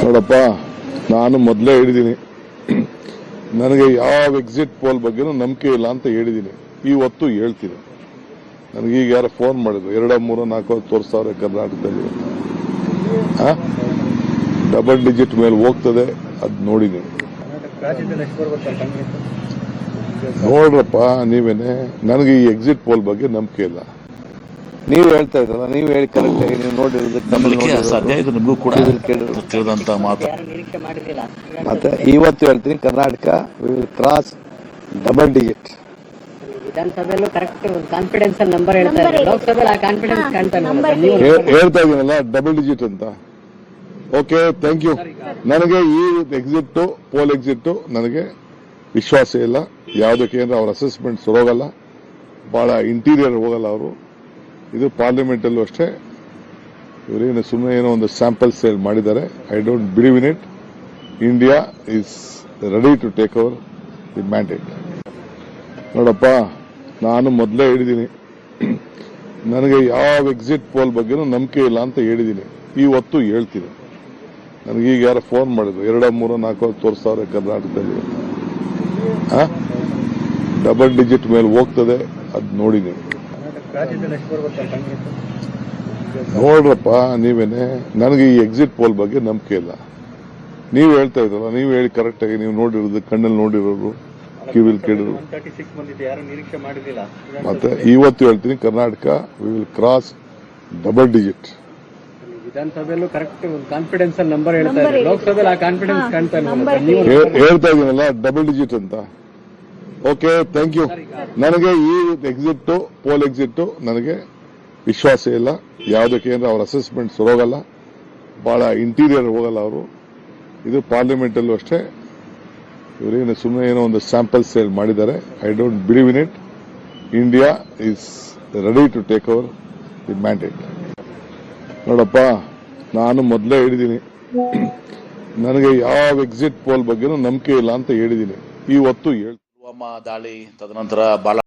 ನೋಡಪ್ಪ, ನಾನು ಮೊದಲೇ ಹೇಳಿದ್ದೀನಿ, ನನಗೆ ಯಾವ ಎಕ್ಸಿಟ್ ಪೋಲ್ ಬಗ್ಗೆನೂ ನಂಬಿಕೆ ಇಲ್ಲ ಅಂತ ಹೇಳಿದ್ದೀನಿ. ಇವತ್ತು ಹೇಳ್ತೀನಿ. ನನಗೀಗ ಯಾರು ಫೋನ್ ಮಾಡಿದ್ರು, 2, 3, 4 ತೋರಿಸ್ತಾವ್ರೆ ಕರ್ನಾಟಕದಲ್ಲಿ. ಡಬಲ್ ಡಿಜಿಟ್ ಮೇಲೆ ಹೋಗ್ತದೆ, ಅದು ನೋಡಿದ್ದೀನಿ. ನೋಡ್ರಪ್ಪ, ನೀವೇನೆ. ನನಗೆ ಈ ಎಕ್ಸಿಟ್ ಪೋಲ್ ಬಗ್ಗೆ ನಂಬಿಕೆ ಇಲ್ಲ. ನೀವು ಹೇಳ್ತಾ ಇದ್ರಲ್ಲ, ನೀವು ಹೇಳಿ ಕರೆಕ್ಟ್ ಆಗಿ ನೀವು ನೋಡಿರೋದು ಸಾಧ್ಯ ಇದು ನಿಮಗೂ ಕೂಡ ತಿಳಿದಂತ ಮಾತು. ಮತ್ತೆ ಇವತ್ತು ಹೇಳ್ತೀನಿ, Karnataka will cross double digit. ವಿಧಾನಸಭೆಯಲ್ಲೂ ಕರೆಕ್ಟ್ ಕಾನ್ಫಿಡೆನ್ಸ್ ನಂಬರ್ ಹೇಳ್ತಾ ಇದ್ದಾರೆ, ಲೋಕಸಭೆಯಲ್ಲಿ ಆ ಕಾನ್ಫಿಡೆನ್ಸ್ ಕಾಣ್ತಾ ಹೇಳ್ತಾ ಇದೀನಲ್ಲ ಡಬಲ್ ಡಿಜಿಟ್ ಅಂತ. Okay, thank you. ನನಗೆ ಈ ಎಕ್ಸಿಟ್ ಪೋಲ್ ಎಕ್ಸಿಟ್ ನನಗೆ ವಿಶ್ವಾಸ ಇಲ್ಲ. ಯಾವುದಕ್ಕೆ ಅಂದ್ರೆ ಅವ್ರ ಅಸೆಸ್ಮೆಂಟ್ ಹೋಗಲ್ಲ, ಬಹಳ ಇಂಟೀರಿಯರ್ ಹೋಗಲ್ಲ ಅವರು. ಇದು ಪಾರ್ಲಿಮೆಂಟ್ ಅಲ್ಲೂ ಅಷ್ಟೇ, ಇವರೇನು ಸುಮ್ಮನೆ ಏನೋ ಒಂದು ಸ್ಯಾಂಪಲ್ ಸೇಲ್ ಮಾಡಿದ್ದಾರೆ. I don't believe in it. India is ready to take over the mandate. ನೋಡಪ್ಪ, ನಾನು ಮೊದಲೇ ಹೇಳಿದ್ದೀನಿ, ನನಗೆ ಯಾವ ಎಕ್ಸಿಟ್ ಪೋಲ್ ಬಗ್ಗೆನೂ ನಂಬಿಕೆ ಇಲ್ಲ ಅಂತ ಹೇಳಿದ್ದೀನಿ. ಇವತ್ತು ಹೇಳ್ತೀನಿ. ನನಗೀಗ ಯಾರು ಫೋನ್ ಮಾಡಿದ್ರು, 2, 3, 4 ತೋರಿಸ್ತಾವ್ರೆ ಕರ್ನಾಟಕದಲ್ಲಿ. ಡಬಲ್ ಡಿಜಿಟ್ ಮೇಲೆ ಹೋಗ್ತದೆ, ಅದು ನೋಡಿದ್ದೀನಿ. ನೋಡ್ರಪ್ಪ, ನೀವೇನೆ. ನನಗೆ ಈ ಎಕ್ಸಿಟ್ ಪೋಲ್ ಬಗ್ಗೆ ನಂಬಿಕೆ ಇಲ್ಲ. ನೀವು ಹೇಳ್ತಾ ಇದ್ರಲ್ಲ, ನೀವು ಹೇಳಿ ಕರೆಕ್ಟ್ ಆಗಿ ನೀವು ನೋಡಿರೋದು, ಕಣ್ಣಲ್ಲಿ ನೋಡಿರೋರು, ಕಿವಿಲ್ ಕೇಳಿದ್ರು. ಮತ್ತೆ ಇವತ್ತು ಹೇಳ್ತೀನಿ, Karnataka will cross double digit. ವಿಧಾನಸಭೆಯಲ್ಲೂ ಕರೆಕ್ಟ್ ಕಾನ್ಫಿಡೆನ್ಸ್ ನಂಬರ್ ಹೇಳ್ತಾ ಇದ್ದಾರೆ, ಲೋಕಸಭೆಯಲ್ಲಿ ಆ ಕಾನ್ಫಿಡೆನ್ಸ್ ಕಾಣ್ತಾ ಹೇಳ್ತಾ ಇದೀನಲ್ಲ ಡಬಲ್ ಡಿಜಿಟ್ ಅಂತ. Okay, thank you. ನನಗೆ ಈ ಎಕ್ಸಿಟ್ ಪೋಲ್ ಎಕ್ಸಿಟ್ ನನಗೆ ವಿಶ್ವಾಸ ಇಲ್ಲ. ಯಾವುದಕ್ಕೆ ಅಂದ್ರೆ ಅವ್ರ ಅಸೆಸ್ಮೆಂಟ್ ಹೋಗಲ್ಲ, ಬಹಳ ಇಂಟೀರಿಯರ್ ಹೋಗಲ್ಲ ಅವರು. ಇದು ಪಾರ್ಲಿಮೆಂಟ್ ಅಲ್ಲೂ ಅಷ್ಟೇ, ಇವರೇನು ಸುಮ್ಮನೆ ಏನೋ ಒಂದು ಸ್ಯಾಂಪಲ್ ಸೇಲ್ ಮಾಡಿದ್ದಾರೆ. I don't believe in it. India is ready to take over the mandate. ನೋಡಪ್ಪ, ನಾನು ಮೊದಲೇ ಹೇಳಿದ್ದೀನಿ, ನನಗೆ ಯಾವ ಎಕ್ಸಿಟ್ ಪೋಲ್ ಬಗ್ಗೆನೂ ನಂಬಿಕೆ ಇಲ್ಲ ಅಂತ ಹೇಳಿದ್ದೀನಿ. ಇವತ್ತು ದಾಳಿ ತದನಂತರ ಬಾಲ